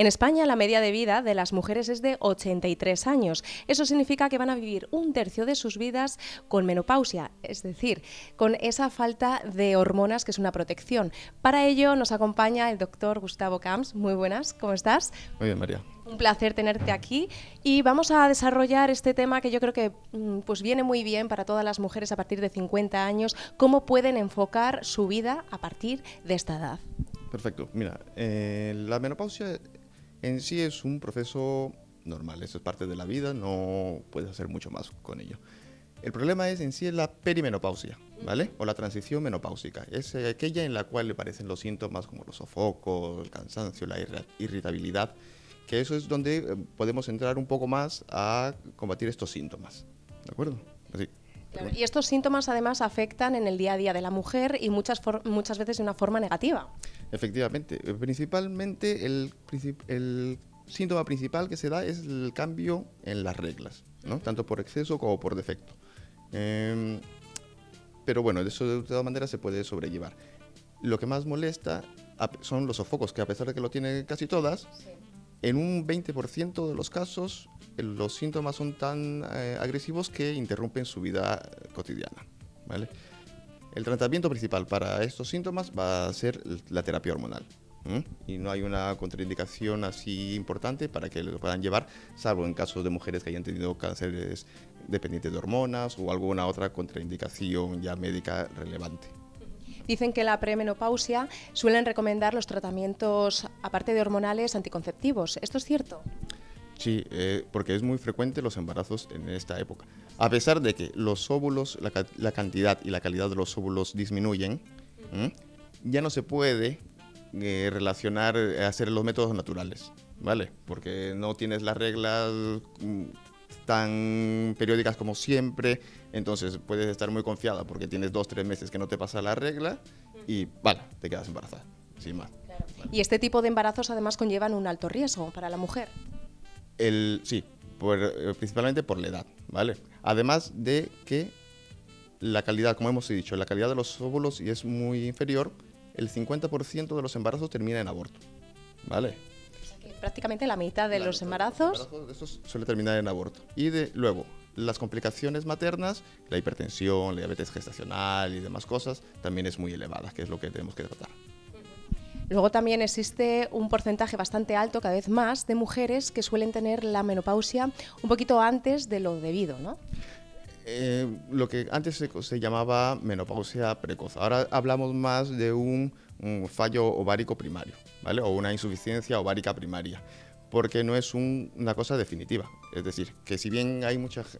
En España, la media de vida de las mujeres es de 83 años. Eso significa que van a vivir un tercio de sus vidas con menopausia, es decir, con esa falta de hormonas que es una protección. Para ello nos acompaña el doctor Gustavo Camps. Muy buenas, ¿cómo estás? Muy bien, María. Un placer tenerte aquí y vamos a desarrollar este tema que yo creo que pues viene muy bien para todas las mujeres a partir de 50 años, cómo pueden enfocar su vida a partir de esta edad. Perfecto. Mira, la menopausia en sí es un proceso normal, eso es parte de la vida, no puedes hacer mucho más con ello. El problema es en sí la perimenopausia, ¿vale? O la transición menopáusica. Es aquella en la cual le aparecen los síntomas como los sofocos, el cansancio, la irritabilidad, que eso es donde podemos entrar un poco más a combatir estos síntomas, ¿de acuerdo? Así. Claro, y estos síntomas además afectan en el día a día de la mujer y muchas veces de una forma negativa. Efectivamente, principalmente el síntoma principal que se da es el cambio en las reglas, ¿no? Tanto por exceso como por defecto. Pero bueno, eso de todas maneras se puede sobrellevar. Lo que más molesta son los sofocos, que a pesar de que lo tienen casi todas, sí, en un 20% de los casos los síntomas son tan agresivos que interrumpen su vida cotidiana, ¿vale? El tratamiento principal para estos síntomas va a ser la terapia hormonal. Y no hay una contraindicación así importante para que lo puedan llevar, salvo en casos de mujeres que hayan tenido cánceres dependientes de hormonas o alguna otra contraindicación ya médica relevante. Dicen que la premenopausia suelen recomendar los tratamientos, aparte de hormonales, anticonceptivos. ¿Esto es cierto? Sí, porque es muy frecuente los embarazos en esta época. A pesar de que los óvulos, la cantidad y la calidad de los óvulos disminuyen, ya no se puede relacionar, hacer los métodos naturales, ¿vale? Porque no tienes las reglas tan periódicas como siempre, entonces puedes estar muy confiada porque tienes 2-3 meses que no te pasa la regla y, vale, te quedas embarazada, sin más. Claro. Vale. Y este tipo de embarazos además conllevan un alto riesgo para la mujer. Sí, principalmente por la edad, ¿vale? Además de que la calidad, como hemos dicho, la calidad de los óvulos es muy inferior, el 50% de los embarazos termina en aborto, ¿vale? O sea que prácticamente la mitad de los embarazos de estos suele terminar en aborto. Y luego, las complicaciones maternas, la hipertensión, la diabetes gestacional y demás cosas, también es muy elevada, que es lo que tenemos que tratar. Luego también existe un porcentaje bastante alto, cada vez más, de mujeres que suelen tener la menopausia un poquito antes de lo debido, ¿no? Lo que antes se llamaba menopausia precoz. Ahora hablamos más de un fallo ovárico primario, ¿vale? O una insuficiencia ovárica primaria, porque no es una cosa definitiva. Es decir, que si bien hay más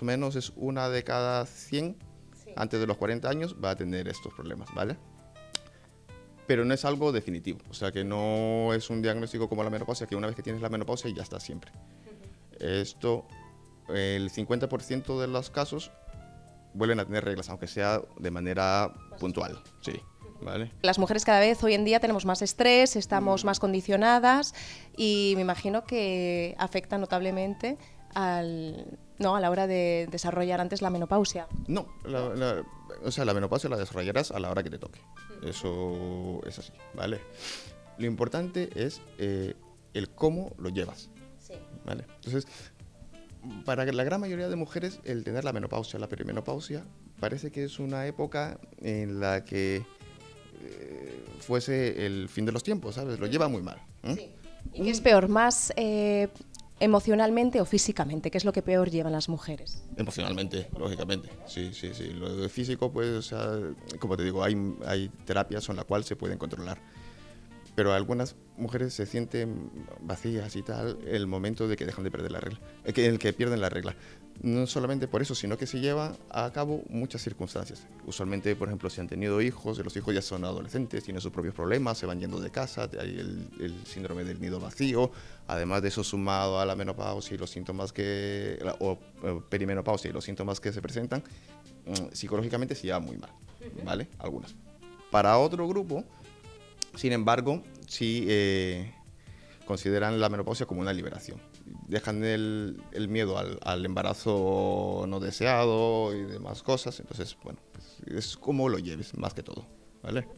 o menos es una de cada 100, sí, antes de los 40 años va a tener estos problemas, ¿vale? Pero no es algo definitivo, o sea que no es un diagnóstico como la menopausia, que una vez que tienes la menopausia ya está siempre. Esto, el 50% de los casos vuelven a tener reglas, aunque sea de manera puntual, sí, ¿vale? Las mujeres cada vez hoy en día tenemos más estrés, estamos más condicionadas y me imagino que afecta notablemente a la hora de desarrollar antes la menopausia. No, o sea, la menopausia la desarrollarás a la hora que te toque. Eso es así, ¿vale? Lo importante es el cómo lo llevas, sí, ¿vale? Entonces, para la gran mayoría de mujeres, el tener la menopausia, la perimenopausia, parece que es una época en la que fuese el fin de los tiempos, ¿sabes? Lo lleva muy mal. Sí. ¿Y qué es peor, más emocionalmente o físicamente? ¿Qué es lo que peor llevan las mujeres? Emocionalmente, lógicamente. Sí. Lo de físico, pues, o sea, como te digo, hay terapias en la cual se pueden controlar. Pero algunas mujeres se sienten vacías y tal el momento de que dejan de perder la regla, el que pierden la regla. No solamente por eso, sino que se lleva a cabo muchas circunstancias. Usualmente, por ejemplo, si han tenido hijos, los hijos ya son adolescentes, tienen sus propios problemas, se van yendo de casa, hay el síndrome del nido vacío. Además de eso, sumado a la menopausia y los síntomas o perimenopausia y los síntomas que se presentan, psicológicamente se lleva muy mal, ¿vale? Algunas. Para otro grupo, sin embargo, sí consideran la menopausia como una liberación. Dejan el miedo al embarazo no deseado y demás cosas. Entonces, bueno, pues es como lo lleves, más que todo, ¿vale?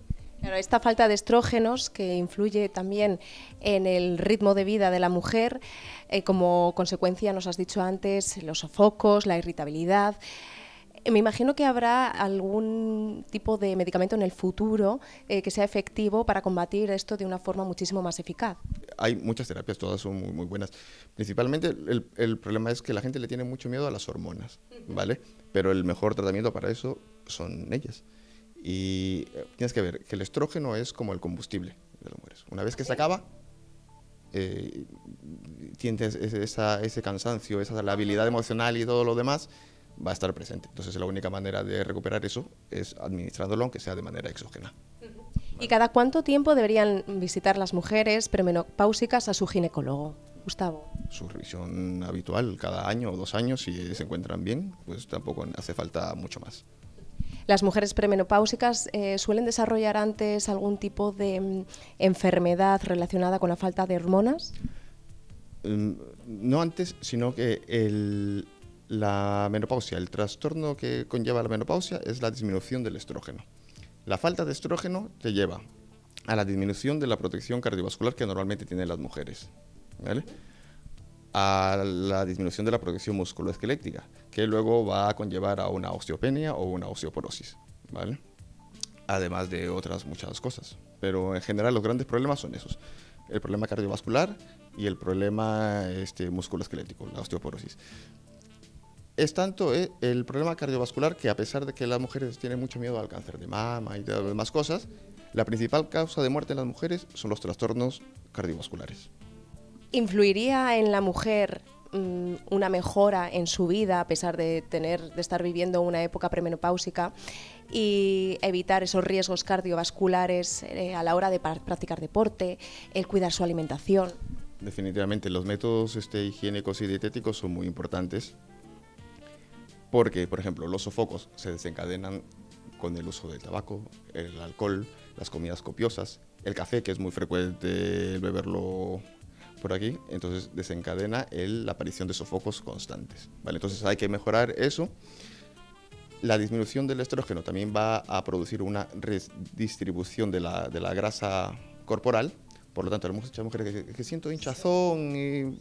Claro, esta falta de estrógenos que influye también en el ritmo de vida de la mujer, como consecuencia, nos has dicho antes, los sofocos, la irritabilidad. Me imagino que habrá algún tipo de medicamento en el futuro que sea efectivo para combatir esto de una forma muchísimo más eficaz. Hay muchas terapias, todas son muy, muy buenas. Principalmente el problema es que la gente le tiene mucho miedo a las hormonas, ¿vale? Pero el mejor tratamiento para eso son ellas. Y tienes que ver que el estrógeno es como el combustible de las mujeres. Una vez que se acaba, tienes ese cansancio, esa la habilidad emocional y todo lo demás va a estar presente. Entonces la única manera de recuperar eso es administrándolo, aunque sea de manera exógena. ¿Y cada cuánto tiempo deberían visitar las mujeres premenopáusicas a su ginecólogo, Gustavo? Su revisión habitual, cada año o 2 años, si se encuentran bien, pues tampoco hace falta mucho más. ¿Las mujeres premenopáusicas suelen desarrollar antes algún tipo de enfermedad relacionada con la falta de hormonas? No antes, sino que la menopausia, el trastorno que conlleva la menopausia es la disminución del estrógeno. La falta de estrógeno te lleva a la disminución de la protección cardiovascular que normalmente tienen las mujeres, ¿vale? A la disminución de la protección musculoesquelética, que luego va a conllevar a una osteopenia o una osteoporosis, ¿vale? Además de otras muchas cosas. Pero en general los grandes problemas son esos: el problema cardiovascular y el problema musculoesquelético, la osteoporosis. Es tanto el problema cardiovascular que, a pesar de que las mujeres tienen mucho miedo al cáncer de mama y de las demás cosas, la principal causa de muerte en las mujeres son los trastornos cardiovasculares. ¿Influiría en la mujer una mejora en su vida a pesar de estar viviendo una época premenopáusica y evitar esos riesgos cardiovasculares a la hora de practicar deporte, el cuidar su alimentación? Definitivamente los métodos higiénicos y dietéticos son muy importantes. Porque, por ejemplo, los sofocos se desencadenan con el uso del tabaco, el alcohol, las comidas copiosas, el café, que es muy frecuente beberlo por aquí, entonces desencadena la aparición de sofocos constantes, ¿vale? Entonces hay que mejorar eso. La disminución del estrógeno también va a producir una redistribución de la grasa corporal. Por lo tanto, hay muchas mujeres que siento hinchazón, y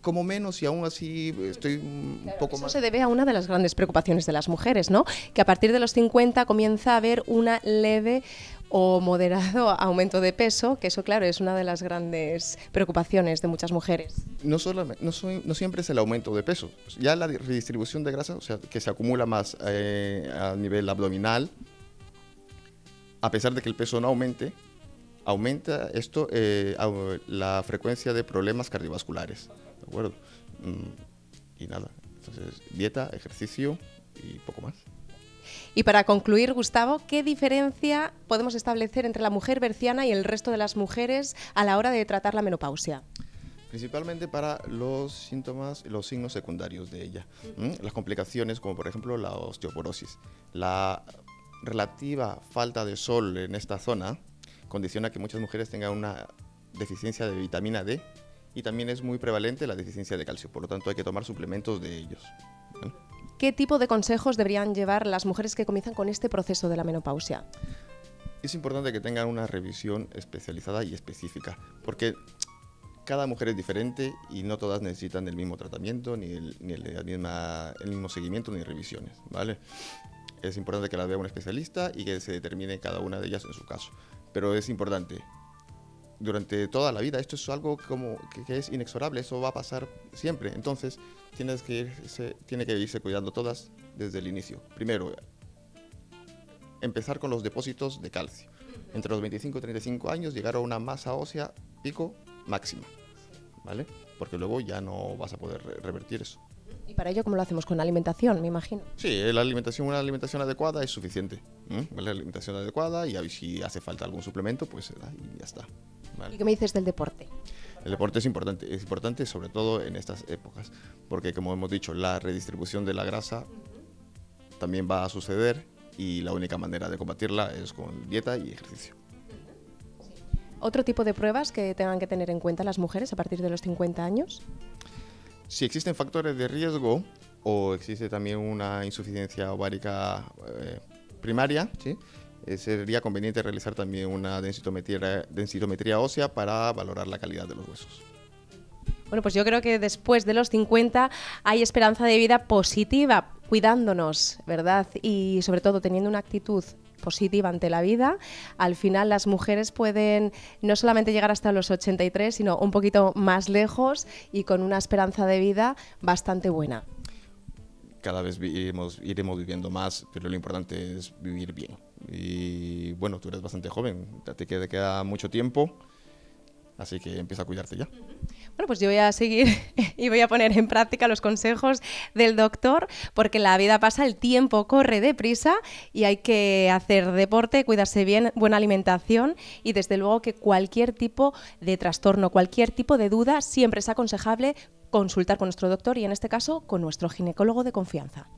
como menos y aún así estoy un poco más... Eso se debe a una de las grandes preocupaciones de las mujeres, ¿no? Que a partir de los 50 comienza a haber una leve o moderado aumento de peso, que eso, claro, es una de las grandes preocupaciones de muchas mujeres. No siempre es el aumento de peso, ya la redistribución de grasa, o sea, que se acumula más a nivel abdominal, a pesar de que el peso no aumenta esto la frecuencia de problemas cardiovasculares, ¿de acuerdo? Y nada, entonces dieta, ejercicio y poco más. Y para concluir, Gustavo, ¿qué diferencia podemos establecer entre la mujer berciana y el resto de las mujeres a la hora de tratar la menopausia? Principalmente para los síntomas y los signos secundarios de ella. Las complicaciones, como por ejemplo la osteoporosis. La relativa falta de sol en esta zona condiciona que muchas mujeres tengan una deficiencia de vitamina D, y también es muy prevalente la deficiencia de calcio, por lo tanto hay que tomar suplementos de ellos. ¿Qué tipo de consejos deberían llevar las mujeres que comienzan con este proceso de la menopausia? Es importante que tengan una revisión especializada y específica, porque cada mujer es diferente y no todas necesitan el mismo tratamiento, ni el mismo seguimiento, ni revisiones, ¿vale? Es importante que las vea un especialista y que se determine cada una de ellas en su caso. Pero es importante, durante toda la vida, esto es algo que es inexorable, eso va a pasar siempre. Entonces, tiene que irse cuidando todas desde el inicio. Primero, empezar con los depósitos de calcio. Entre los 25 y 35 años, llegar a una masa ósea pico máxima, ¿vale? Porque luego ya no vas a poder revertir eso. Y para ello, ¿cómo lo hacemos? Con la alimentación, me imagino. Sí, una alimentación adecuada es suficiente. La alimentación adecuada, y si hace falta algún suplemento, pues y ya está. ¿Vale? ¿Y qué me dices del deporte? El deporte es importante sobre todo en estas épocas, porque como hemos dicho, la redistribución de la grasa también va a suceder, y la única manera de combatirla es con dieta y ejercicio. ¿Otro tipo de pruebas que tengan que tener en cuenta las mujeres a partir de los 50 años? Si existen factores de riesgo o existe también una insuficiencia ovárica primaria, ¿sí? sería conveniente realizar también una densitometría ósea para valorar la calidad de los huesos. Bueno, pues yo creo que después de los 50 hay esperanza de vida positiva, cuidándonos, ¿verdad? Y sobre todo teniendo una actitud positiva ante la vida. Al final las mujeres pueden no solamente llegar hasta los 83, sino un poquito más lejos y con una esperanza de vida bastante buena. Cada vez iremos viviendo más, pero lo importante es vivir bien. Y bueno, tú eres bastante joven, te queda mucho tiempo, así que empieza a cuidarte ya. Bueno, pues yo voy a seguir y voy a poner en práctica los consejos del doctor, porque la vida pasa, el tiempo corre deprisa y hay que hacer deporte, cuidarse bien, buena alimentación y desde luego que cualquier tipo de trastorno, cualquier tipo de duda, siempre es aconsejable consultar con nuestro doctor y en este caso con nuestro ginecólogo de confianza.